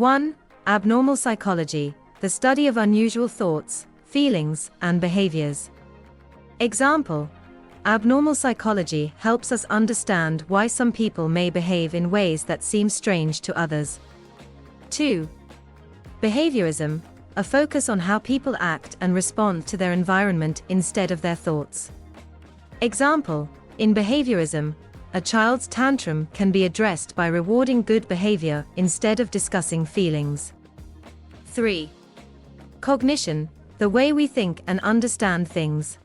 1. Abnormal psychology, the study of unusual thoughts, feelings, and behaviors. Example: abnormal psychology helps us understand why some people may behave in ways that seem strange to others. 2. Behaviorism, a focus on how people act and respond to their environment instead of their thoughts. Example: in behaviorism, a child's tantrum can be addressed by rewarding good behavior instead of discussing feelings. 3. Cognition, the way we think and understand things.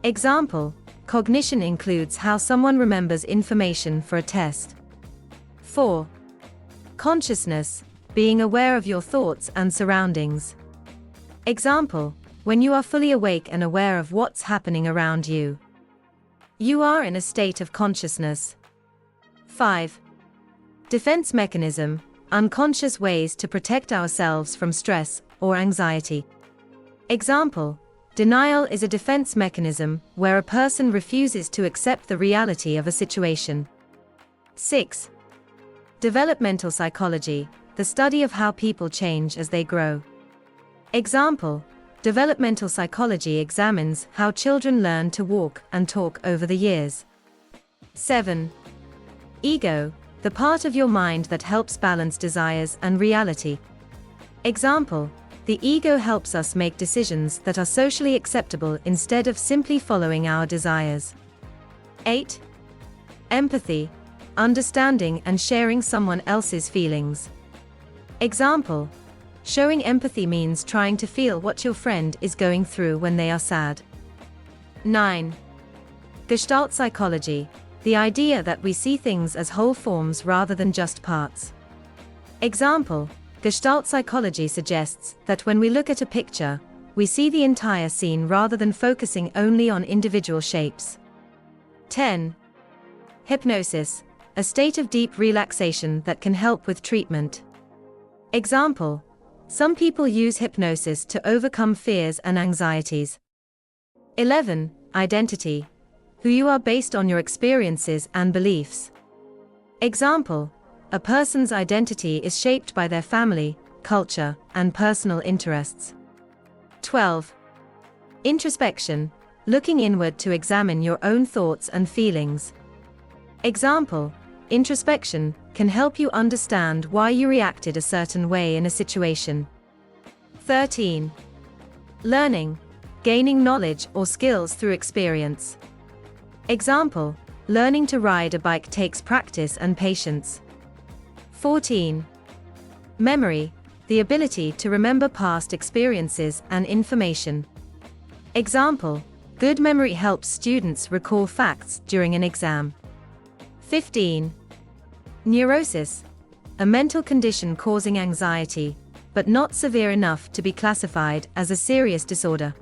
Example: cognition includes how someone remembers information for a test. 4. Consciousness, being aware of your thoughts and surroundings. Example: when you are fully awake and aware of what's happening around you, you are in a state of consciousness. 5. Defense mechanism, unconscious ways to protect ourselves from stress or anxiety. Example: denial is a defense mechanism where a person refuses to accept the reality of a situation. 6. Developmental psychology, the study of how people change as they grow. Example: developmental psychology examines how children learn to walk and talk over the years. 7. Ego, the part of your mind that helps balance desires and reality. Example: the ego helps us make decisions that are socially acceptable instead of simply following our desires. 8. Empathy, understanding and sharing someone else's feelings. Example: showing empathy means trying to feel what your friend is going through when they are sad. 9. Gestalt psychology, the idea that we see things as whole forms rather than just parts. Example: Gestalt psychology suggests that when we look at a picture, we see the entire scene rather than focusing only on individual shapes. 10. Hypnosis, a state of deep relaxation that can help with treatment. Example: some people use hypnosis to overcome fears and anxieties. 11. Identity, who you are based on your experiences and beliefs. Example: a person's identity is shaped by their family, culture, and personal interests. 12. Introspection, looking inward to examine your own thoughts and feelings. Example: introspection can help you understand why you reacted a certain way in a situation. 13. Learning, gaining knowledge or skills through experience. Example: learning to ride a bike takes practice and patience. 14. Memory, the ability to remember past experiences and information. Example: good memory helps students recall facts during an exam. 15. Neurosis, a mental condition causing anxiety, but not severe enough to be classified as a serious disorder.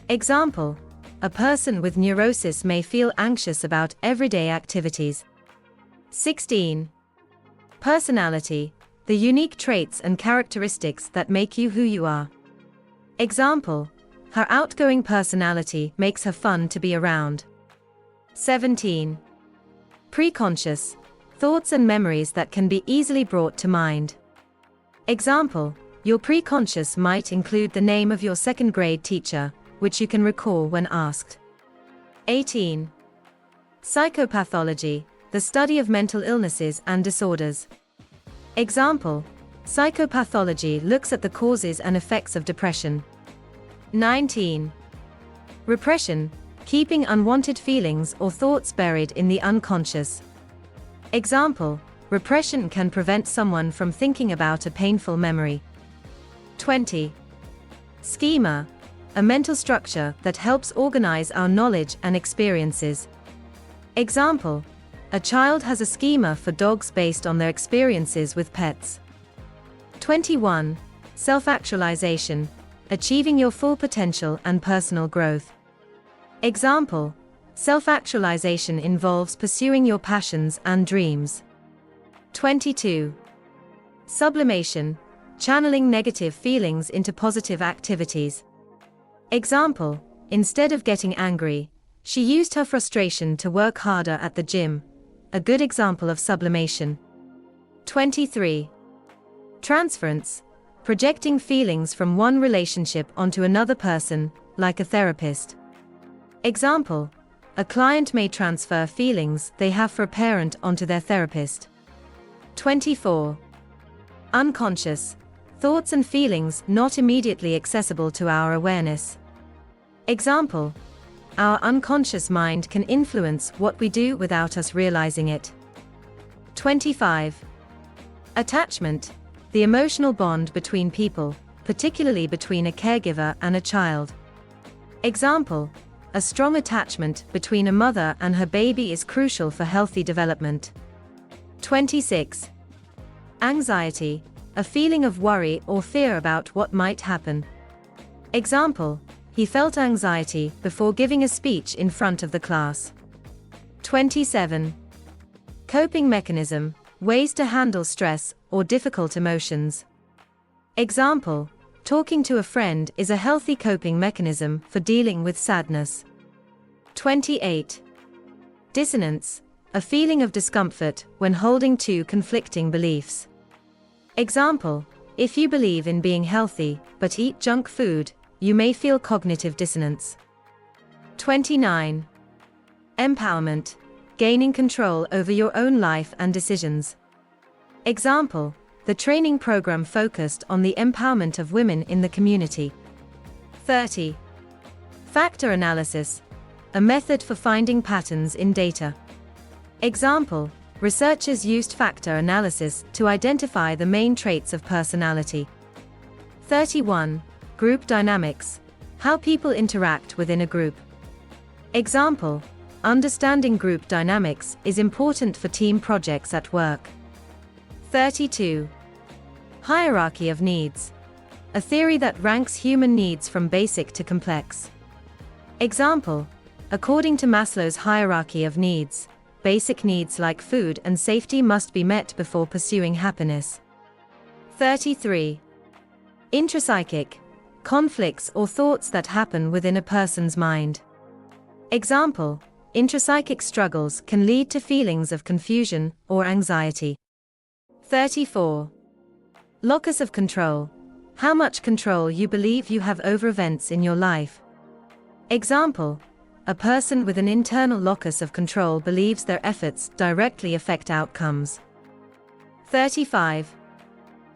Example: a person with neurosis may feel anxious about everyday activities. 16. Personality, the unique traits and characteristics that make you who you are. Example: her outgoing personality makes her fun to be around. 17. Preconscious, thoughts and memories that can be easily brought to mind. Example: your preconscious might include the name of your second-grade teacher, which you can recall when asked. 18. Psychopathology, the study of mental illnesses and disorders. Example: psychopathology looks at the causes and effects of depression. 19. Repression, keeping unwanted feelings or thoughts buried in the unconscious. Example: repression can prevent someone from thinking about a painful memory. 20. Schema, a mental structure that helps organize our knowledge and experiences. Example: a child has a schema for dogs based on their experiences with pets. 21. Self-actualization, achieving your full potential and personal growth. Example: self-actualization involves pursuing your passions and dreams. 22. Sublimation, channeling negative feelings into positive activities. Example: instead of getting angry, she used her frustration to work harder at the gym. A good example of sublimation. 23. Transference, projecting feelings from one relationship onto another person, like a therapist. Example, a client may transfer feelings they have for a parent onto their therapist. 24. Unconscious, thoughts and feelings not immediately accessible to our awareness. Example, our unconscious mind can influence what we do without us realizing it. 25. Attachment, the emotional bond between people, particularly between a caregiver and a child. Example, a strong attachment between a mother and her baby is crucial for healthy development. 26. Anxiety, a feeling of worry or fear about what might happen. Example, he felt anxiety before giving a speech in front of the class. 27. Coping mechanism, ways to handle stress or difficult emotions. Example, talking to a friend is a healthy coping mechanism for dealing with sadness. 28. Dissonance, a feeling of discomfort when holding two conflicting beliefs. Example, if you believe in being healthy but eat junk food, you may feel cognitive dissonance. 29. Empowerment, gaining control over your own life and decisions. Example, the training program focused on the empowerment of women in the community. 30. Factor analysis, a method for finding patterns in data. Example, researchers used factor analysis to identify the main traits of personality. 31. Group dynamics, how people interact within a group. Example, understanding group dynamics is important for team projects at work. 32. Hierarchy of needs, a theory that ranks human needs from basic to complex. Example, according to Maslow's hierarchy of needs, basic needs like food and safety must be met before pursuing happiness. 33. Intrapsychic, conflicts or thoughts that happen within a person's mind. Example, intrapsychic struggles can lead to feelings of confusion or anxiety. 34. Locus of control, how much control you believe you have over events in your life. Example, a person with an internal locus of control believes their efforts directly affect outcomes. 35.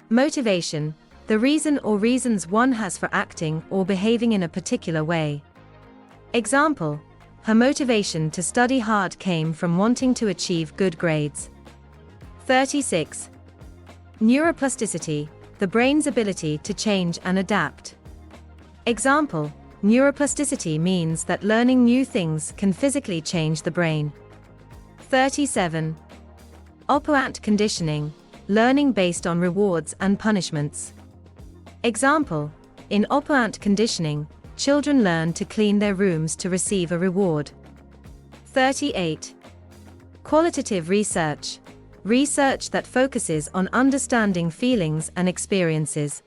Motivation, the reason or reasons one has for acting or behaving in a particular way. Example, her motivation to study hard came from wanting to achieve good grades. 36. Neuroplasticity, the brain's ability to change and adapt. Example, neuroplasticity means that learning new things can physically change the brain. 37. Operant conditioning, learning based on rewards and punishments. Example, in operant conditioning, children learn to clean their rooms to receive a reward. 38. Qualitative research, research that focuses on understanding feelings and experiences.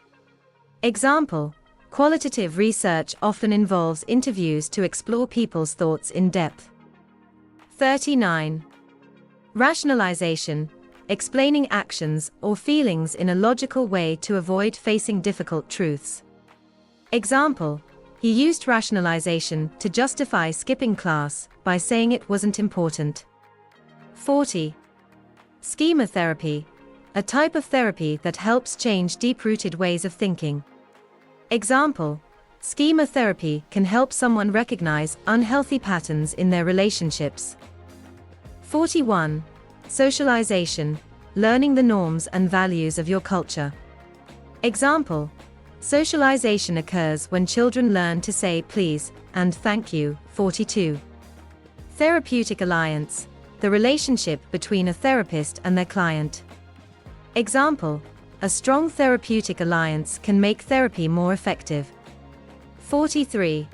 Example, qualitative research often involves interviews to explore people's thoughts in depth. 39. Rationalization, explaining actions or feelings in a logical way to avoid facing difficult truths. Example, he used rationalization to justify skipping class by saying it wasn't important. 40. Schema therapy, a type of therapy that helps change deep-rooted ways of thinking. Example, schema therapy can help someone recognize unhealthy patterns in their relationships. 41. Socialization, learning the norms and values of your culture. Example, socialization occurs when children learn to say please and thank you. 42. Therapeutic alliance, the relationship between a therapist and their client. Example, a strong therapeutic alliance can make therapy more effective. 43.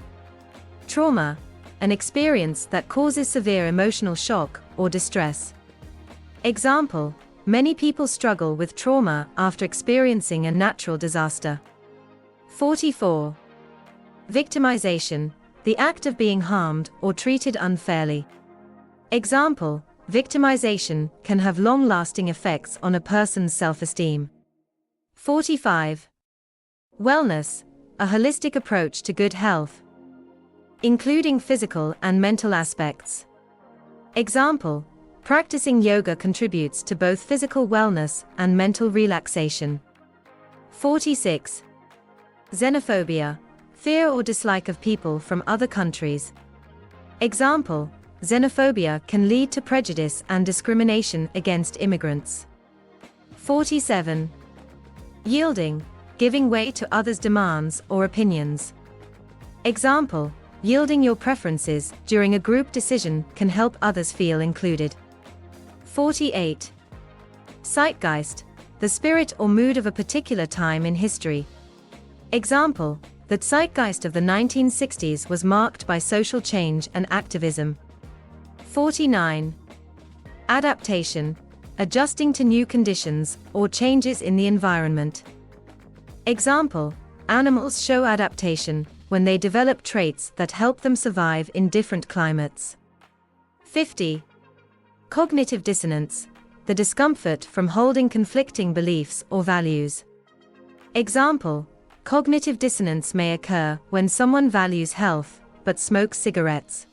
Trauma, an experience that causes severe emotional shock or distress. Example, many people struggle with trauma after experiencing a natural disaster. 44. Victimization, the act of being harmed or treated unfairly. Example, victimization can have long-lasting effects on a person's self-esteem. 45. Wellness, a holistic approach to good health, including physical and mental aspects. Example: practicing yoga contributes to both physical wellness and mental relaxation. 46. Xenophobia, fear or dislike of people from other countries. Example: xenophobia can lead to prejudice and discrimination against immigrants. 47. Yielding, giving way to others' demands or opinions. Example: yielding your preferences during a group decision can help others feel included. 48. Zeitgeist, the spirit or mood of a particular time in history. Example: the zeitgeist of the 1960s was marked by social change and activism. 49. Adaptation, adjusting to new conditions or changes in the environment. Example: animals show adaptation when they develop traits that help them survive in different climates. 50. Cognitive dissonance, the discomfort from holding conflicting beliefs or values. Example: cognitive dissonance may occur when someone values health but smokes cigarettes.